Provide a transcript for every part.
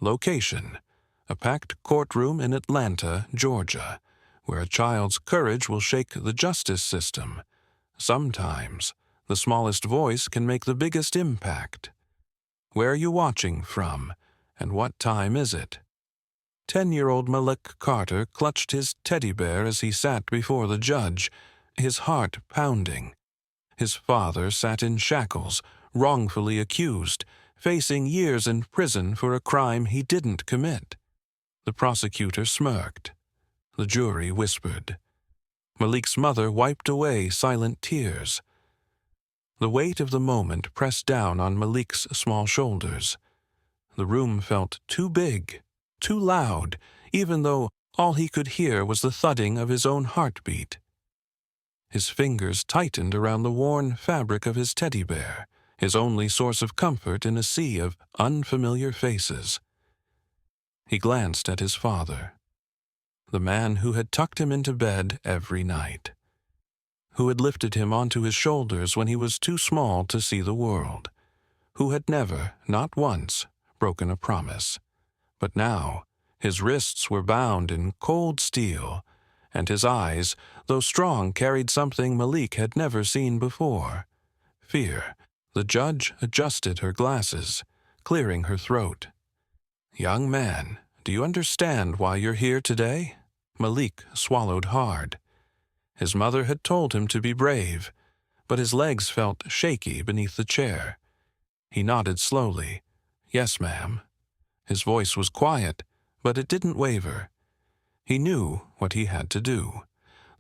Location: a packed courtroom in Atlanta, Georgia, where a child's courage will shake the justice system. Sometimes, the smallest voice can make the biggest impact. Where are you watching from, and what time is it? 10-year-old Malik Carter clutched his teddy bear as he sat before the judge, his heart pounding. His father sat in shackles, wrongfully accused, facing years in prison for a crime he didn't commit. The prosecutor smirked. The jury whispered. Malik's mother wiped away silent tears. The weight of the moment pressed down on Malik's small shoulders. The room felt too big, too loud, even though all he could hear was the thudding of his own heartbeat. His fingers tightened around the worn fabric of his teddy bear, his only source of comfort in a sea of unfamiliar faces. He glanced at his father, the man who had tucked him into bed every night, who had lifted him onto his shoulders when he was too small to see the world, who had never, not once, broken a promise. But now, his wrists were bound in cold steel, and his eyes, though strong, carried something Malik had never seen before: fear. The judge adjusted her glasses, clearing her throat. "Young man, do you understand why you're here today?" Malik swallowed hard. His mother had told him to be brave, but his legs felt shaky beneath the chair. He nodded slowly. "Yes, ma'am." His voice was quiet, but it didn't waver. He knew what he had to do.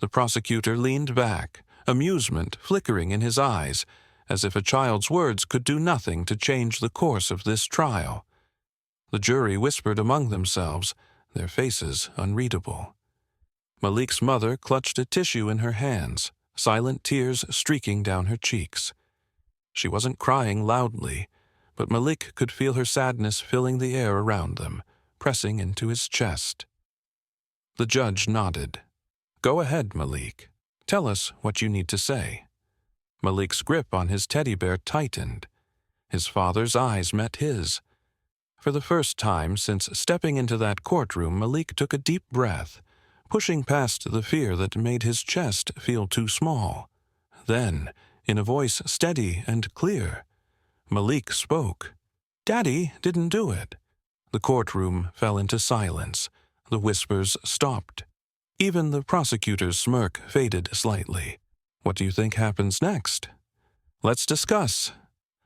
The prosecutor leaned back, amusement flickering in his eyes, as if a child's words could do nothing to change the course of this trial. The jury whispered among themselves, their faces unreadable. Malik's mother clutched a tissue in her hands, silent tears streaking down her cheeks. She wasn't crying loudly, but Malik could feel her sadness filling the air around them, pressing into his chest. The judge nodded. "Go ahead, Malik. Tell us what you need to say." Malik's grip on his teddy bear tightened. His father's eyes met his. For the first time since stepping into that courtroom, Malik took a deep breath, pushing past the fear that made his chest feel too small. Then, in a voice steady and clear, Malik spoke. "Daddy didn't do it." The courtroom fell into silence. The whispers stopped. Even the prosecutor's smirk faded slightly. "What do you think happens next?" "Let's discuss."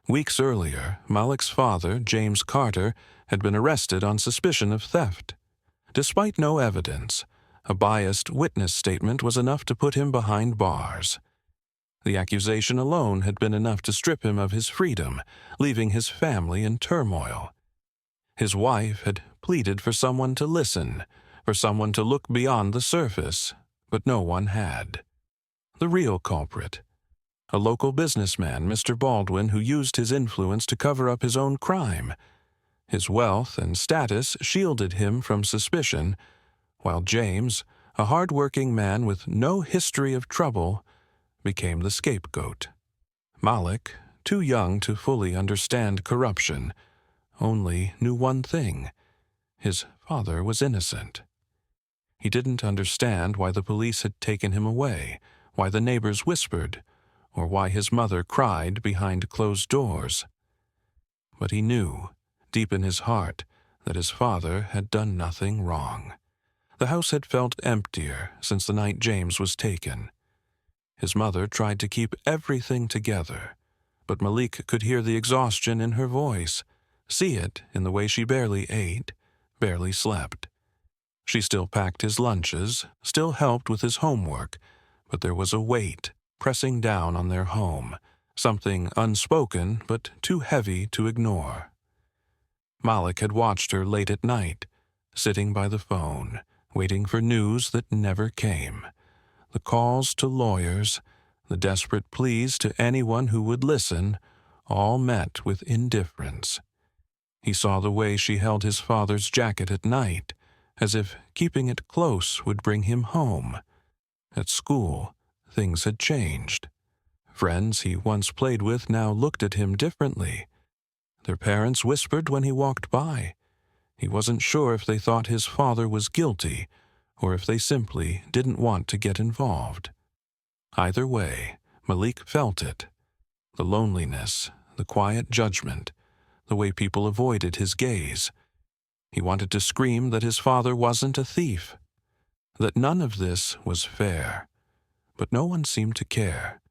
Weeks earlier, Malik's father, James Carter, had been arrested on suspicion of theft. Despite no evidence, a biased witness statement was enough to put him behind bars. The accusation alone had been enough to strip him of his freedom, leaving his family in turmoil. His wife had pleaded for someone to listen, for someone to look beyond the surface, but no one had. The real culprit, a local businessman, Mr. Baldwin, who used his influence to cover up his own crime. His wealth and status shielded him from suspicion, while James, a hard-working man with no history of trouble, became the scapegoat. Malik, too young to fully understand corruption, only knew one thing: his father was innocent. He didn't understand why the police had taken him away, why the neighbors whispered, or why his mother cried behind closed doors. But he knew, deep in his heart, that his father had done nothing wrong. The house had felt emptier since the night James was taken. His mother tried to keep everything together, but Malik could hear the exhaustion in her voice, see it in the way she barely ate, barely slept. She still packed his lunches, still helped with his homework, but there was a weight pressing down on their home, something unspoken but too heavy to ignore. Malik had watched her late at night, sitting by the phone, waiting for news that never came. The calls to lawyers, the desperate pleas to anyone who would listen, all met with indifference. He saw the way she held his father's jacket at night, as if keeping it close would bring him home. At school, things had changed. Friends he once played with now looked at him differently. Their parents whispered when he walked by. He wasn't sure if they thought his father was guilty or if they simply didn't want to get involved. Either way, Malik felt it. The loneliness, the quiet judgment, the way people avoided his gaze. He wanted to scream that his father wasn't a thief, that none of this was fair. But no one seemed to care.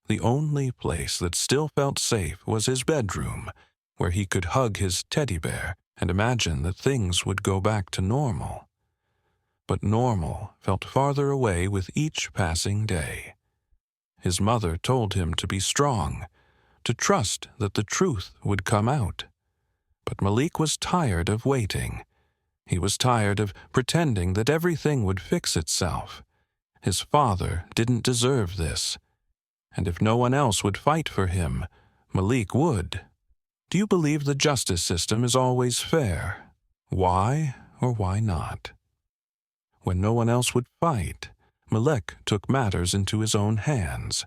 The only place that still felt safe was his bedroom, where he could hug his teddy bear and imagine that things would go back to normal. But normal felt farther away with each passing day. His mother told him to be strong, to trust that the truth would come out. But Malik was tired of waiting. He was tired of pretending that everything would fix itself. His father didn't deserve this. And if no one else would fight for him, Malik would. Do you believe the justice system is always fair? Why or why not? When no one else would fight, Malik took matters into his own hands.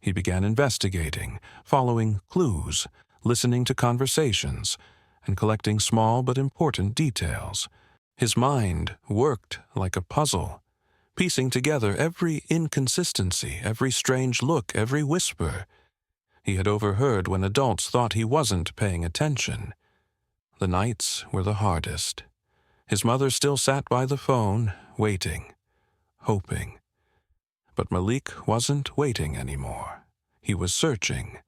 He began investigating, following clues, listening to conversations, and collecting small but important details. His mind worked like a puzzle, piecing together every inconsistency, every strange look, every whisper. He had overheard when adults thought he wasn't paying attention. The nights were the hardest. His mother still sat by the phone, waiting, hoping. But Malik wasn't waiting anymore. He was searching.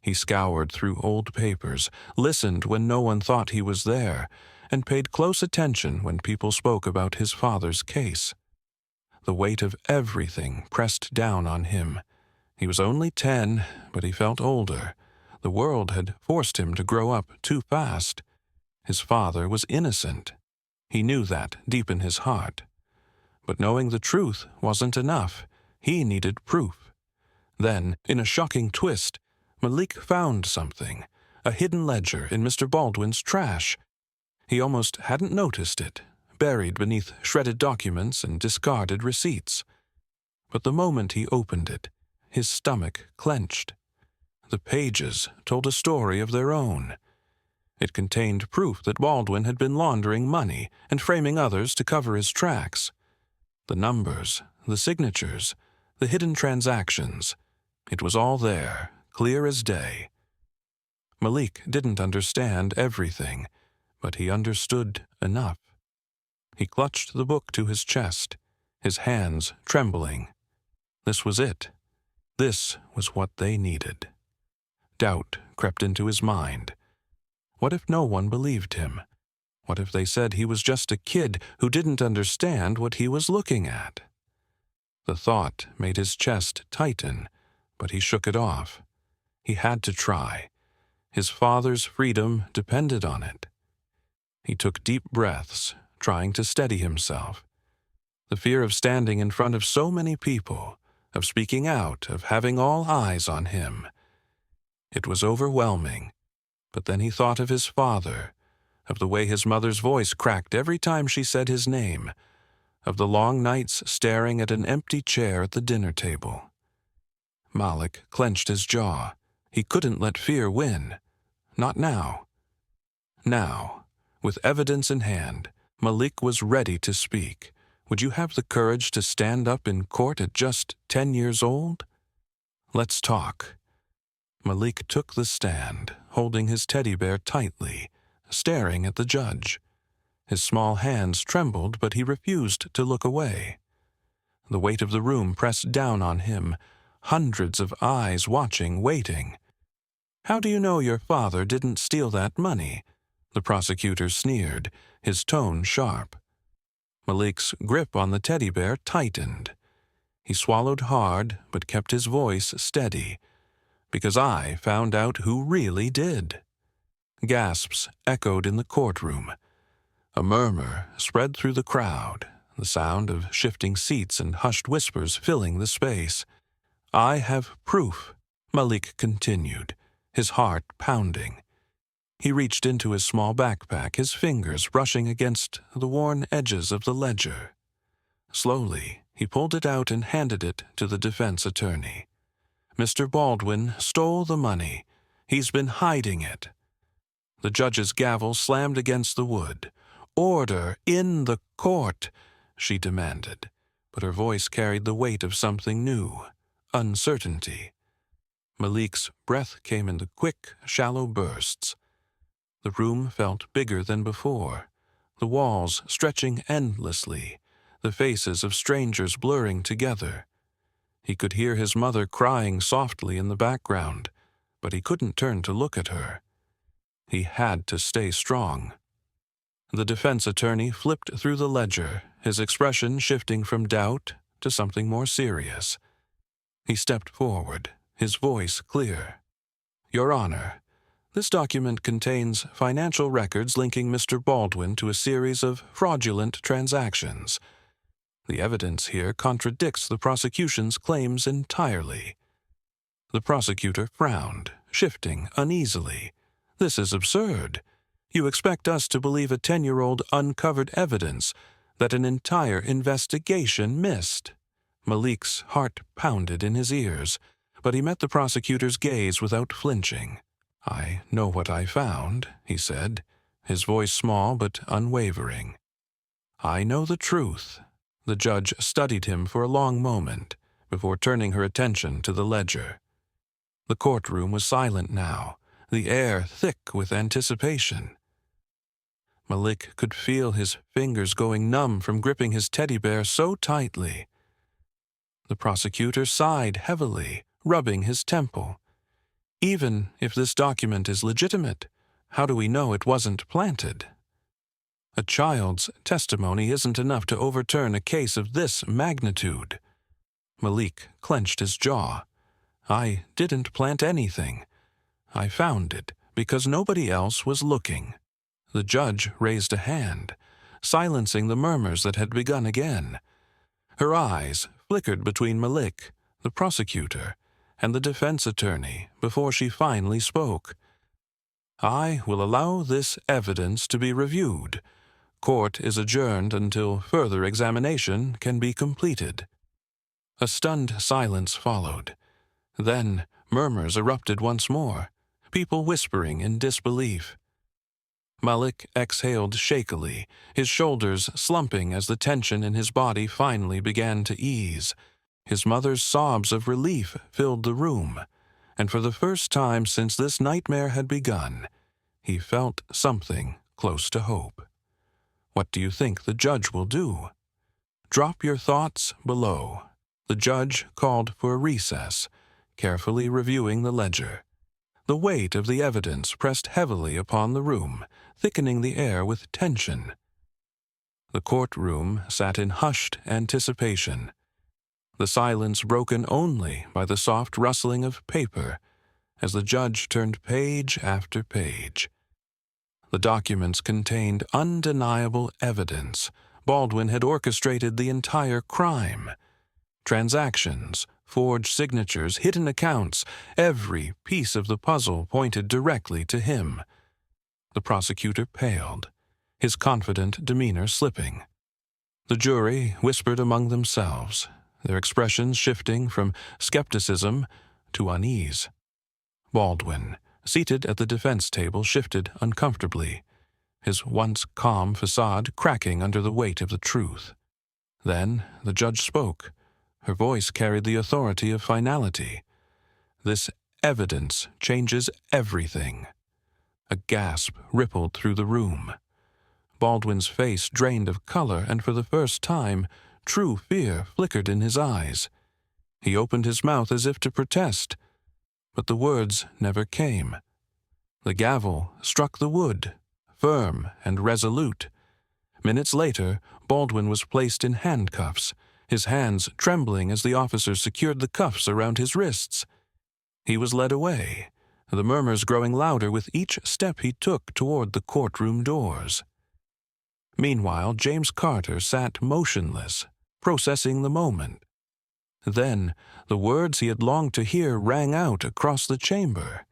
He scoured through old papers, listened when no one thought he was there, and paid close attention when people spoke about his father's case. The weight of everything pressed down on him. He was only 10, but he felt older. The world had forced him to grow up too fast. His father was innocent. He knew that deep in his heart. But knowing the truth wasn't enough. He needed proof. Then, in a shocking twist, Malik found something, a hidden ledger in Mr. Baldwin's trash. He almost hadn't noticed it, buried beneath shredded documents and discarded receipts. But the moment he opened it, his stomach clenched. The pages told a story of their own. It contained proof that Baldwin had been laundering money and framing others to cover his tracks. The numbers, the signatures, the hidden transactions. It was all there, clear as day. Malik didn't understand everything, but he understood enough. He clutched the book to his chest, his hands trembling. This was it. This was what they needed. Doubt crept into his mind. What if no one believed him? What if they said he was just a kid who didn't understand what he was looking at? The thought made his chest tighten, but he shook it off. He had to try. His father's freedom depended on it. He took deep breaths, trying to steady himself. The fear of standing in front of so many people, of speaking out, of having all eyes on him. It was overwhelming, but then he thought of his father, of the way his mother's voice cracked every time she said his name, of the long nights staring at an empty chair at the dinner table. Malik clenched his jaw. He couldn't let fear win. Not now. Now, with evidence in hand, Malik was ready to speak. Would you have the courage to stand up in court at just 10 years old? Let's talk. Malik took the stand, holding his teddy bear tightly, staring at the judge. His small hands trembled, but he refused to look away. The weight of the room pressed down on him, hundreds of eyes watching, waiting. How do you know your father didn't steal that money? The prosecutor sneered, his tone sharp. Malik's grip on the teddy bear tightened. He swallowed hard, but kept his voice steady. Because I found out who really did. Gasps echoed in the courtroom. A murmur spread through the crowd, the sound of shifting seats and hushed whispers filling the space. I have proof, Malik continued, his heart pounding. He reached into his small backpack, his fingers brushing against the worn edges of the ledger. Slowly, he pulled it out and handed it to the defense attorney. Mr. Baldwin stole the money. He's been hiding it. The judge's gavel slammed against the wood. "Order in the court," she demanded, but her voice carried the weight of something new, uncertainty. Malik's breath came in quick, shallow bursts. The room felt bigger than before, the walls stretching endlessly, the faces of strangers blurring together. He could hear his mother crying softly in the background, but he couldn't turn to look at her. He had to stay strong. The defense attorney flipped through the ledger, his expression shifting from doubt to something more serious. He stepped forward, his voice clear. "Your Honor, this document contains financial records linking Mr. Baldwin to a series of fraudulent transactions. The evidence here contradicts the prosecution's claims entirely." The prosecutor frowned, shifting uneasily. "This is absurd. You expect us to believe a 10-year-old uncovered evidence that an entire investigation missed." Malik's heart pounded in his ears, but he met the prosecutor's gaze without flinching. "I know what I found," he said, his voice small but unwavering. "I know the truth." The judge studied him for a long moment before turning her attention to the ledger. The courtroom was silent now, the air thick with anticipation. Malik could feel his fingers going numb from gripping his teddy bear so tightly. The prosecutor sighed heavily, rubbing his temple. "Even if this document is legitimate, how do we know it wasn't planted? A child's testimony isn't enough to overturn a case of this magnitude." Malik clenched his jaw. "I didn't plant anything. I found it because nobody else was looking." The judge raised a hand, silencing the murmurs that had begun again. Her eyes flickered between Malik, the prosecutor, and the defense attorney before she finally spoke. "I will allow this evidence to be reviewed. Court is adjourned until further examination can be completed." A stunned silence followed. Then murmurs erupted once more, people whispering in disbelief. Malik exhaled shakily, his shoulders slumping as the tension in his body finally began to ease. His mother's sobs of relief filled the room, and for the first time since this nightmare had begun, he felt something close to hope. What do you think the judge will do? Drop your thoughts below. The judge called for a recess, carefully reviewing the ledger. The weight of the evidence pressed heavily upon the room, thickening the air with tension. The courtroom sat in hushed anticipation, the silence broken only by the soft rustling of paper as the judge turned page after page. The documents contained undeniable evidence. Baldwin had orchestrated the entire crime. Transactions, forged signatures, hidden accounts, every piece of the puzzle pointed directly to him. The prosecutor paled, his confident demeanor slipping. The jury whispered among themselves, their expressions shifting from skepticism to unease. Baldwin, seated at the defense table, shifted uncomfortably, his once calm facade cracking under the weight of the truth. Then the judge spoke. Her voice carried the authority of finality. "This evidence changes everything." A gasp rippled through the room. Baldwin's face drained of color, and for the first time, true fear flickered in his eyes. He opened his mouth as if to protest, but the words never came. The gavel struck the wood, firm and resolute. Minutes later, Baldwin was placed in handcuffs, his hands trembling as the officers secured the cuffs around his wrists. He was led away, the murmurs growing louder with each step he took toward the courtroom doors. Meanwhile, James Carter sat motionless, processing the moment. Then, the words he had longed to hear rang out across the chamber.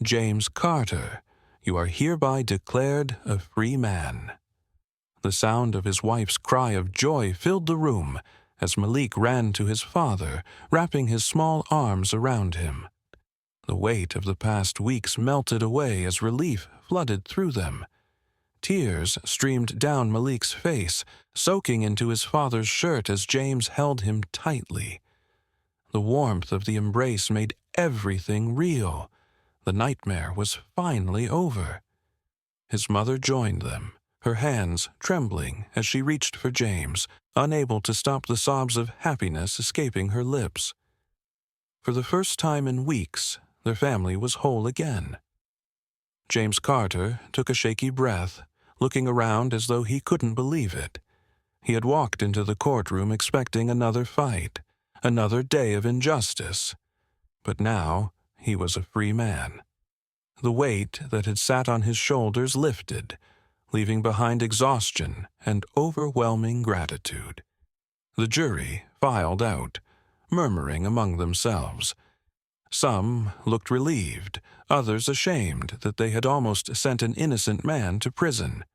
"James Carter, you are hereby declared a free man." The sound of his wife's cry of joy filled the room as Malik ran to his father, wrapping his small arms around him. The weight of the past weeks melted away as relief flooded through them. Tears streamed down Malik's face, soaking into his father's shirt as James held him tightly. The warmth of the embrace made everything real. The nightmare was finally over. His mother joined them, her hands trembling as she reached for James, unable to stop the sobs of happiness escaping her lips. For the first time in weeks, their family was whole again. James Carter took a shaky breath, looking around as though he couldn't believe it. He had walked into the courtroom expecting another fight, another day of injustice. But now he was a free man. The weight that had sat on his shoulders lifted, leaving behind exhaustion and overwhelming gratitude. The jury filed out, murmuring among themselves. Some looked relieved, others ashamed that they had almost sent an innocent man to prison.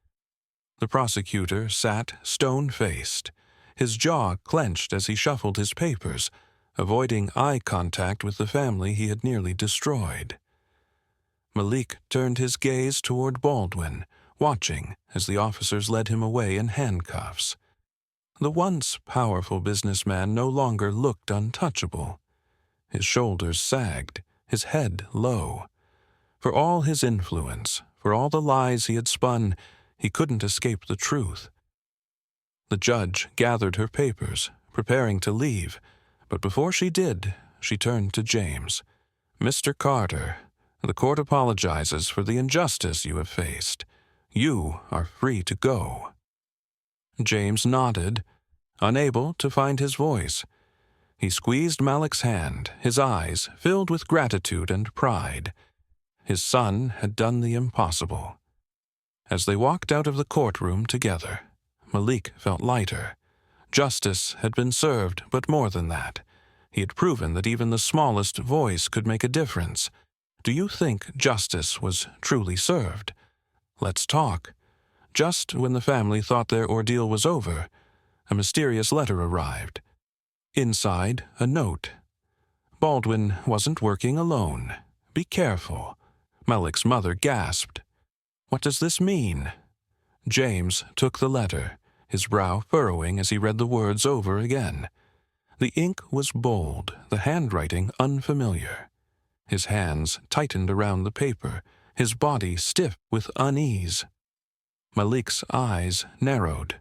The prosecutor sat stone-faced, his jaw clenched as he shuffled his papers, avoiding eye contact with the family he had nearly destroyed. Malik turned his gaze toward Baldwin, watching as the officers led him away in handcuffs. The once powerful businessman no longer looked untouchable. His shoulders sagged, his head low. For all his influence, for all the lies he had spun, he couldn't escape the truth. The judge gathered her papers, preparing to leave, but before she did, she turned to James. "Mr. Carter, the court apologizes for the injustice you have faced. You are free to go." James nodded, unable to find his voice. He squeezed Malik's hand, his eyes filled with gratitude and pride. His son had done the impossible. As they walked out of the courtroom together, Malik felt lighter. Justice had been served, but more than that. He had proven that even the smallest voice could make a difference. Do you think justice was truly served? Let's talk. Just when the family thought their ordeal was over, a mysterious letter arrived. Inside, a note. "Baldwin wasn't working alone. Be careful." Malik's mother gasped. "What does this mean?" James took the letter, his brow furrowing as he read the words over again. The ink was bold, the handwriting unfamiliar. His hands tightened around the paper, his body stiff with unease. Malik's eyes narrowed.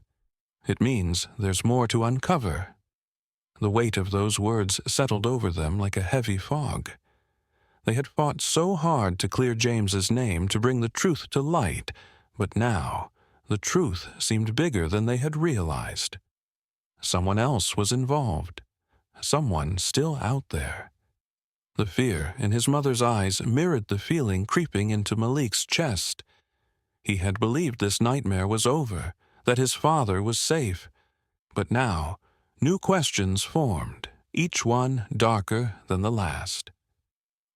"It means there's more to uncover." The weight of those words settled over them like a heavy fog. They had fought so hard to clear James's name, to bring the truth to light, but now the truth seemed bigger than they had realized. Someone else was involved. Someone still out there. The fear in his mother's eyes mirrored the feeling creeping into Malik's chest. He had believed this nightmare was over, that his father was safe. But now, new questions formed, each one darker than the last.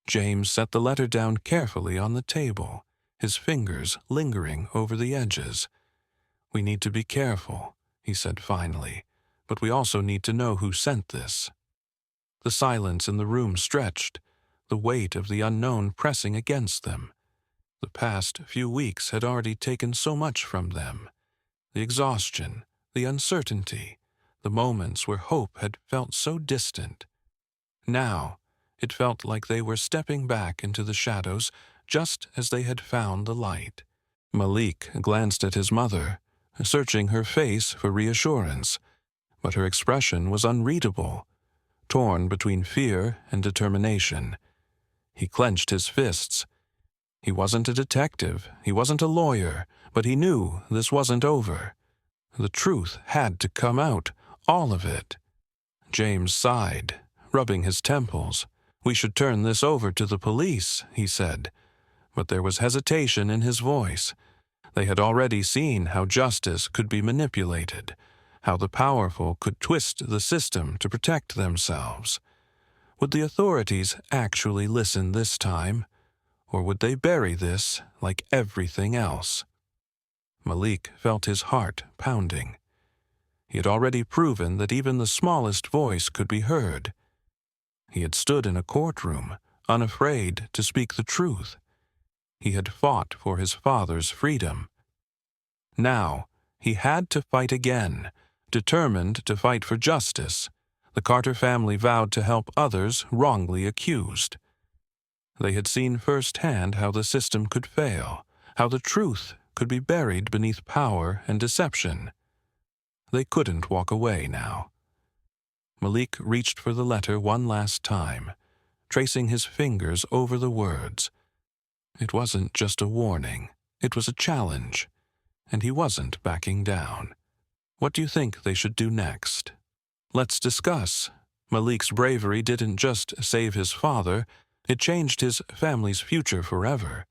James set the letter down carefully on the table, his fingers lingering over the edges. "We need to be careful," he said finally, "but we also need to know who sent this." The silence in the room stretched, the weight of the unknown pressing against them. The past few weeks had already taken so much from them. The exhaustion, the uncertainty, the moments where hope had felt so distant. Now, it felt like they were stepping back into the shadows just as they had found the light. Malik glanced at his mother, searching her face for reassurance, but her expression was unreadable, torn between fear and determination. He clenched his fists. He wasn't a detective, he wasn't a lawyer, but he knew this wasn't over. The truth had to come out, all of it. James sighed, rubbing his temples. "We should turn this over to the police," he said. But there was hesitation in his voice. They had already seen how justice could be manipulated, how the powerful could twist the system to protect themselves. Would the authorities actually listen this time, or would they bury this like everything else? Malik felt his heart pounding. He had already proven that even the smallest voice could be heard. He had stood in a courtroom, unafraid to speak the truth. He had fought for his father's freedom. Now, he had to fight again, determined to fight for justice. The Carter family vowed to help others wrongly accused. They had seen firsthand how the system could fail, how the truth could be buried beneath power and deception. They couldn't walk away now. Malik reached for the letter one last time, tracing his fingers over the words. It wasn't just a warning, it was a challenge, and he wasn't backing down. What do you think they should do next? Let's discuss. Malik's bravery didn't just save his father, it changed his family's future forever.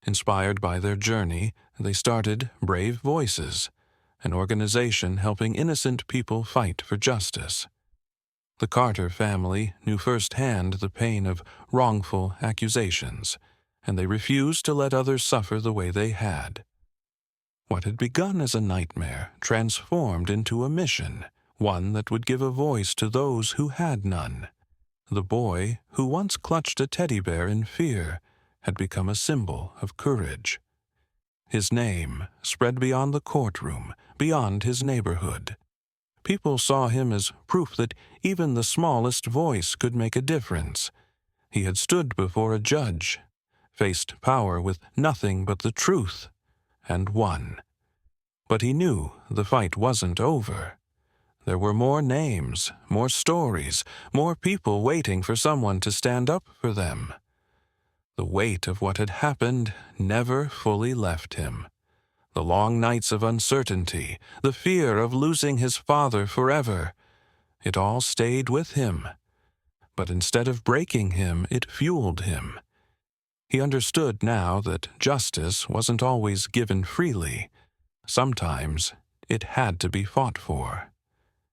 Inspired by their journey, they started Brave Voices, an organization helping innocent people fight for justice. The Carter family knew firsthand the pain of wrongful accusations, and they refused to let others suffer the way they had. What had begun as a nightmare transformed into a mission, one that would give a voice to those who had none. The boy, who once clutched a teddy bear in fear, had become a symbol of courage. His name spread beyond the courtroom, beyond his neighborhood. People saw him as proof that even the smallest voice could make a difference. He had stood before a judge, faced power with nothing but the truth, and won. But he knew the fight wasn't over. There were more names, more stories, more people waiting for someone to stand up for them. The weight of what had happened never fully left him. The long nights of uncertainty, the fear of losing his father forever, it all stayed with him. But instead of breaking him, it fueled him. He understood now that justice wasn't always given freely. Sometimes it had to be fought for.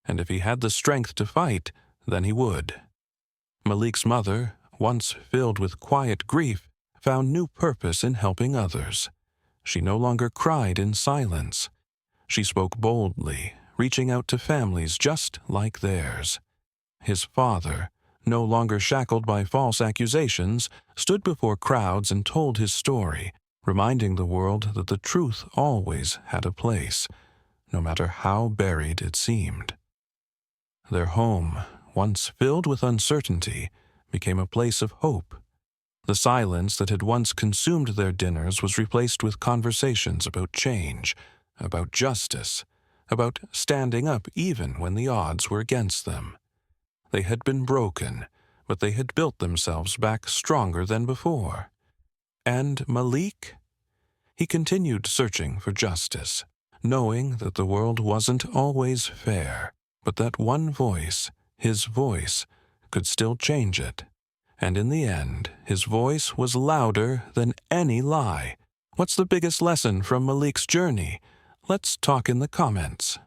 And if he had the strength to fight, then he would. Malik's mother, once filled with quiet grief, found new purpose in helping others. She no longer cried in silence. She spoke boldly, reaching out to families just like theirs. His father, no longer shackled by false accusations, stood before crowds and told his story, reminding the world that the truth always had a place, no matter how buried it seemed. Their home, once filled with uncertainty, became a place of hope. The silence that had once consumed their dinners was replaced with conversations about change, about justice, about standing up even when the odds were against them. They had been broken, but they had built themselves back stronger than before. And Malik? He continued searching for justice, knowing that the world wasn't always fair, but that one voice, his voice, could still change it. And in the end, his voice was louder than any lie. What's the biggest lesson from Malik's journey? Let's talk in the comments.